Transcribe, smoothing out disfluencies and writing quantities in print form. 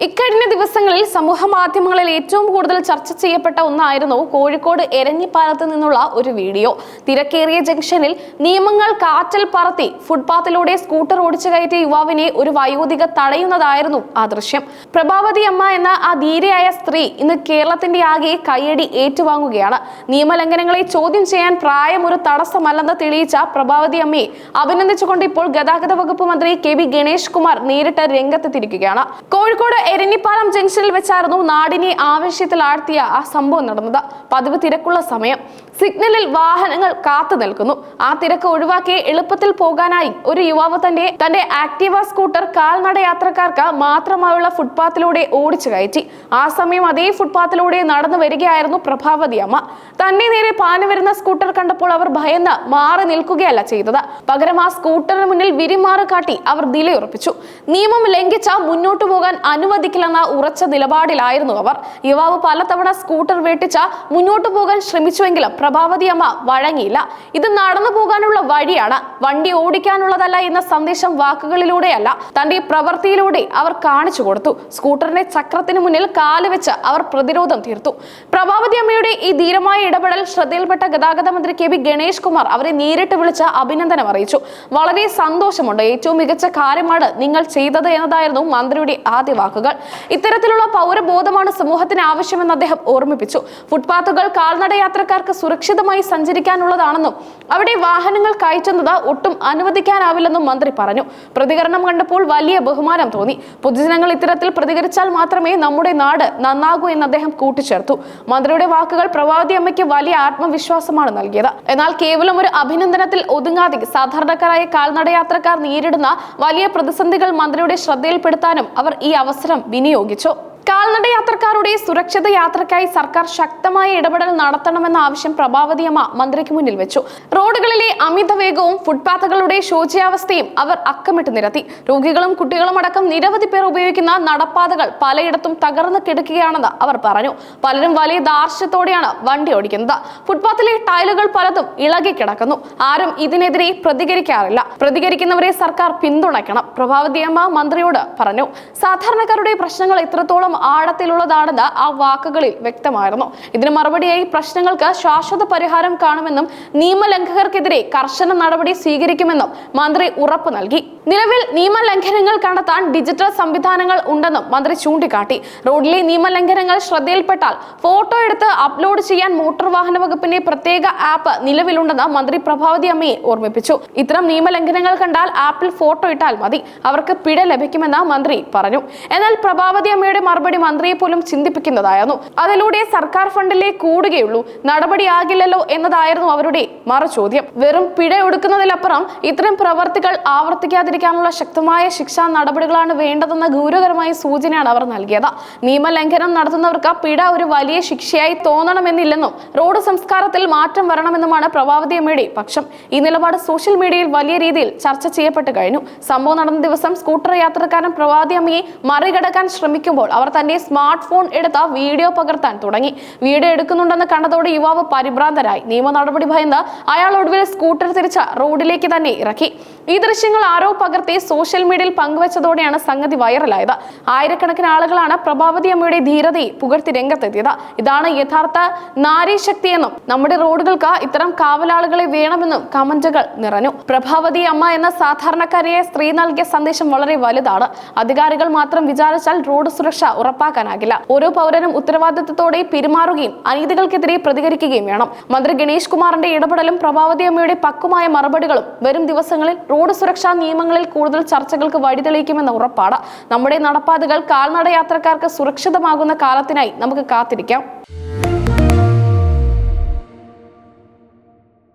ഇക്കഴിഞ്ഞ ദിവസങ്ങളിൽ സമൂഹ മാധ്യമങ്ങളിൽ ഏറ്റവും കൂടുതൽ ചർച്ച ചെയ്യപ്പെട്ട ഒന്നായിരുന്നു കോഴിക്കോട് എരഞ്ഞിപ്പാലത്ത് നിന്നുള്ള ഒരു വീഡിയോ. തിരക്കേറിയ ജംഗ്ഷനിൽ നിയമങ്ങൾ കാറ്റിൽ പറത്തി ഫുട്പാത്തിലൂടെ സ്കൂട്ടർ ഓടിച്ചു കയറ്റിയ യുവാവിനെ ഒരു വയോധിക തടയുന്നതായിരുന്നു ആ ദൃശ്യം. പ്രഭാവതി അമ്മ എന്ന ആ ധീരയായ സ്ത്രീ ഇന്ന് കേരളത്തിന്റെ ആകെ കയ്യടി ഏറ്റുവാങ്ങുകയാണ്. നിയമലംഘനങ്ങളെ ചോദ്യം ചെയ്യാൻ പ്രായം ഒരു തടസ്സമല്ലെന്ന് തെളിയിച്ച പ്രഭാവതി അമ്മയെ അഭിനന്ദിച്ചുകൊണ്ട് ഇപ്പോൾ ഗതാഗത വകുപ്പ് മന്ത്രി കെ.വി. ഗണേഷ് കുമാർ നേരിട്ട് രംഗത്തെത്തിയിരിക്കുകയാണ്. കോഴിക്കോട് എരഞ്ഞിപ്പാലം ജംഗ്ഷനിൽ വെച്ചായിരുന്നു നാടിനെ ആവേശത്തിലാഴ്ത്തിയ ആ സംഭവം നടന്നത്. പതിവ് തിരക്കുള്ള സമയം. സിഗ്നലിൽ വാഹനങ്ങൾ കാത്തു നിൽക്കുന്നു. ആ തിരക്ക് ഒഴിവാക്കി എളുപ്പത്തിൽ പോകാനായി ഒരു യുവാവ് തന്റെ ആക്ടീവ സ്കൂട്ടർ കാൽനട യാത്രക്കാർക്ക് മാത്രമായുള്ള ഫുട്പാത്തിലൂടെ ഓടിച്ചു കയറ്റി. ആ സമയം അതേ ഫുട്പാത്തിലൂടെ നടന്നു വരികയായിരുന്നു പ്രഭാവതി അമ്മ. തന്നെ നേരെ പാഞ്ഞു വരുന്ന സ്കൂട്ടർ കണ്ടപ്പോൾ അവർ ഭയന്ന് മാറി നിൽക്കുകയല്ല ചെയ്തത്. പകരം ആ സ്കൂട്ടറിന് മുന്നിൽ വിരിമാറ് കാട്ടി അവർ നിലയുറപ്പിച്ചു. നിയമം ലംഘിച്ച മുന്നോട്ടു പോകാൻ അനുവദിക്കില്ലെന്ന ഉറച്ച നിലപാടിലായിരുന്നു അവർ. യുവാവ് പലതവണ സ്കൂട്ടർ വെട്ടിച്ച മുന്നോട്ടു പോകാൻ ശ്രമിച്ചുവെങ്കിലും പ്രഭാവതി അമ്മ വഴങ്ങിയില്ല. ഇത് നടന്നു പോകാനുള്ള വഴിയാണ്, വണ്ടി ഓടിക്കാനുള്ളതല്ല എന്ന സന്ദേശം വാക്കുകളിലൂടെയല്ല, തന്റെ പ്രവൃത്തിയിലൂടെ അവർ കാണിച്ചു കൊടുത്തു. സ്കൂട്ടറിന്റെ ചക്രത്തിന് മുന്നിൽ കാല് വെച്ച് അവർ പ്രതിരോധം തീർത്തു. പ്രഭാവതി അമ്മയുടെ ഈ ധീരമായ ഇടപെടൽ ശ്രദ്ധയിൽപ്പെട്ട ഗതാഗത മന്ത്രി കെ.വി. ഗണേഷ് കുമാർ അവരെ നേരിട്ട് വിളിച്ച് അഭിനന്ദനം അറിയിച്ചു. വളരെ സന്തോഷമുണ്ട്, ഏറ്റവും മികച്ച കാര്യമാണ് നിങ്ങൾ ചെയ്തത് എന്നതായിരുന്നു മന്ത്രിയുടെ ആദ്യ വാക്കുകൾ. ഇത്തരത്തിലുള്ള പൗരബോധമാണ് സമൂഹത്തിന് ആവശ്യമെന്ന് അദ്ദേഹം ഓർമ്മിപ്പിച്ചു. ഫുട്പാത്തുകൾ കാൽനട യാത്രക്കാർക്ക് സുരക്ഷിതമായി സഞ്ചരിക്കാനുള്ളതാണെന്നും അവിടെ വാഹനങ്ങൾ കയറ്റുന്നത് ഒട്ടും അനുവദിക്കാനാവില്ലെന്നും മന്ത്രി പറഞ്ഞു. പ്രതികരണം കണ്ടപ്പോൾ വലിയ ബഹുമാനം തോന്നി. പൊതുജനങ്ങൾ ഇത്തരത്തിൽ പ്രതികരിച്ചാൽ മാത്രമേ നമ്മുടെ നാട് നന്നാകൂ എന്ന് അദ്ദേഹം കൂട്ടിച്ചേർത്തു. മന്ത്രിയുടെ വാക്കുകൾ പ്രഭാവതി അമ്മയ്ക്ക് വലിയ ആത്മവിശ്വാസമാണ് നൽകിയത്. എന്നാൽ കേവലം ഒരു അഭിനന്ദനത്തിൽ ഒതുങ്ങാതെ സാധാരണക്കാരായ കാൽനട യാത്രക്കാർ നേരിടുന്ന വലിയ പ്രതിസന്ധികൾ മന്ത്രിയുടെ ശ്രദ്ധയിൽപ്പെടുത്താനും അവർ ഈ അവസരം വിനിയോഗിച്ചു. കാൽനട യാത്രക്കാരുടെ സുരക്ഷിത യാത്രയ്ക്കായി സർക്കാർ ശക്തമായ ഇടപെടൽ നടത്തണമെന്ന ആവശ്യം പ്രഭാവതി അമ്മ മന്ത്രിക്ക് മുന്നിൽ വെച്ചു. റോഡുകളിലെ അമിത വേഗവും ഫുട്പാത്തുകളുടെ ശോച്യാവസ്ഥയും അവർ അക്കമിട്ട് നിരത്തി. രോഗികളും കുട്ടികളും അടക്കം നിരവധി പേർ ഉപയോഗിക്കുന്ന നടപ്പാതകൾ പലയിടത്തും തകർന്നു കിടക്കുകയാണെന്ന് അവർ പറഞ്ഞു. പലരും വലിയ ധാർഷ്ട്യത്തോടെയാണ് വണ്ടി ഓടിക്കുന്നത്. ഫുട്പാത്തിലെ ടൈലുകൾ പലതും ഇളകി കിടക്കുന്നു. ആരും ഇതിനെതിരെ പ്രതികരിക്കാറില്ല. പ്രതികരിക്കുന്നവരെ സർക്കാർ പിന്തുണയ്ക്കണം, പ്രഭാവതി അമ്മ മന്ത്രിയോട് പറഞ്ഞു. സാധാരണക്കാരുടെ പ്രശ്നങ്ങൾ എത്രത്തോളം ആഴത്തിലുള്ളതാണെന്ന് ആ വാക്കുകളിൽ വ്യക്തമായിരുന്നു. ഇതിന് മറുപടിയായി പ്രശ്നങ്ങൾക്ക് ശാശ്വത പരിഹാരം കാണുമെന്നും നിയമലംഘകർക്കെതിരെ കർശന നടപടി സ്വീകരിക്കുമെന്നും മന്ത്രി ഉറപ്പ് നൽകി. നിലവിൽ നിയമലംഘനങ്ങൾ കണ്ടെത്താൻ ഡിജിറ്റൽ സംവിധാനങ്ങൾ ഉണ്ടെന്നും മന്ത്രി ചൂണ്ടിക്കാട്ടി. റോഡിലെ നിയമലംഘനങ്ങൾ ശ്രദ്ധയിൽപ്പെട്ടാൽ ഫോട്ടോ എടുത്ത് അപ്ലോഡ് ചെയ്യാൻ മോട്ടോർ വാഹന വകുപ്പിന്റെ പ്രത്യേക ആപ്പ് നിലവിലുണ്ടെന്ന് മന്ത്രി പ്രഭാവതി അമ്മയെ ഓർമ്മിപ്പിച്ചു. ഇത്തരം നിയമലംഘനങ്ങൾ കണ്ടാൽ ആപ്പിൽ ഫോട്ടോ ഇട്ടാൽ മതി, അവർക്ക് പിഴ ലഭിക്കുമെന്ന് മന്ത്രി പറഞ്ഞു. എന്നാൽ പ്രഭാവതി അമ്മയുടെ മറുപടി മന്ത്രിയെ പോലും ചിന്തിപ്പിക്കുന്നതായിരുന്നു. അതിലൂടെ സർക്കാർ ഫണ്ടിലെ കൂടുകയുള്ളൂ, നടപടിയാകില്ലല്ലോ എന്നതായിരുന്നു അവരുടെ മറുചോദ്യം. വെറും പിഴ ഒടുക്കുന്നതിലപ്പുറം ഇത്തരം പ്രവർത്തികൾ ആവർത്തിക്കാതിരിക്കാനുള്ള ശക്തമായ ശിക്ഷാ നടപടികളാണ് വേണ്ടതെന്ന ഗൗരവകരമായ സൂചനയാണ് അവർ നൽകിയത്. നിയമലംഘനം നടത്തുന്നവർക്ക് പിഴ ഒരു വലിയ ശിക്ഷയായി തോന്നണമെന്നില്ലെന്നും റോഡ് സംസ്കാരത്തിൽ മാറ്റം വരണമെന്നുമാണ് പ്രഭാവതി അമ്മയുടെ പക്ഷം. ഈ നിലപാട് സോഷ്യൽ മീഡിയയിൽ വലിയ രീതിയിൽ ചർച്ച ചെയ്യപ്പെട്ട് കഴിഞ്ഞു. സംഭവം നടന്ന ദിവസം സ്കൂട്ടർ യാത്രക്കാരൻ പ്രഭാവതി അമ്മയെ മറികടക്കാൻ ശ്രമിക്കുമ്പോൾ അവർ തന്റെ സ്മാർട്ട് ഫോൺ എടുത്ത വീഡിയോ പകർത്താൻ തുടങ്ങി. വീഡിയോ എടുക്കുന്നുണ്ടെന്ന് കണ്ടതോടെ യുവാവ് പരിഭ്രാന്തരായി. നിയമ നടപടി ഭയന്ന് അയാൾ ഒടുവിൽ സ്കൂട്ടർ തിരിച്ച് റോഡിലേക്ക് തന്നെ ഇറക്കി. ഈ ദൃശ്യങ്ങൾ ആരോ പകർത്തി സോഷ്യൽ മീഡിയയിൽ പങ്കുവച്ചതോടെയാണ് സംഗതി വൈറലായത്. ആയിരക്കണക്കിന് ആളുകളാണ് പ്രഭാവതി അമ്മയുടെ ധീരതയെ പുകഴ്ത്തി രംഗത്തെത്തിയത്. ഇതാണ് യഥാർത്ഥ നാരീശക്തിയെന്നും നമ്മുടെ റോഡുകൾക്ക് ഇത്തരം കാവലാളുകളെ വേണമെന്നും കമന്റുകൾ നിറഞ്ഞു. പ്രഭാവതി അമ്മ എന്ന സാധാരണക്കാരിയായ സ്ത്രീ നൽകിയ സന്ദേശം വളരെ വലുതാണ്. അധികാരികൾ മാത്രം വിചാരിച്ചാൽ റോഡ് സുരക്ഷ ഉറപ്പാക്കാനാകില്ല. ഓരോ പൗരനും ഉത്തരവാദിത്തത്തോടെ പെരുമാറുകയും അനീതികൾക്കെതിരെ പ്രതികരിക്കുകയും വേണം. മന്ത്രി ഗണേഷ് കുമാറിന്റെ ഇടപെടലും പ്രഭാവതി അമ്മയുടെ പക്വമായ മറുപടികളും വരും ദിവസങ്ങളിൽ റോഡ് സുരക്ഷാ നിയമങ്ങളിൽ കൂടുതൽ ചർച്ചകൾക്ക് വഴിതെളിയിക്കുമെന്ന ഉറപ്പാണ്. നമ്മുടെ നടപ്പാതകൾ കാൽനട യാത്രക്കാർക്ക് സുരക്ഷിതമാകുന്ന കാലത്തിനായി നമുക്ക് കാത്തിരിക്കാം.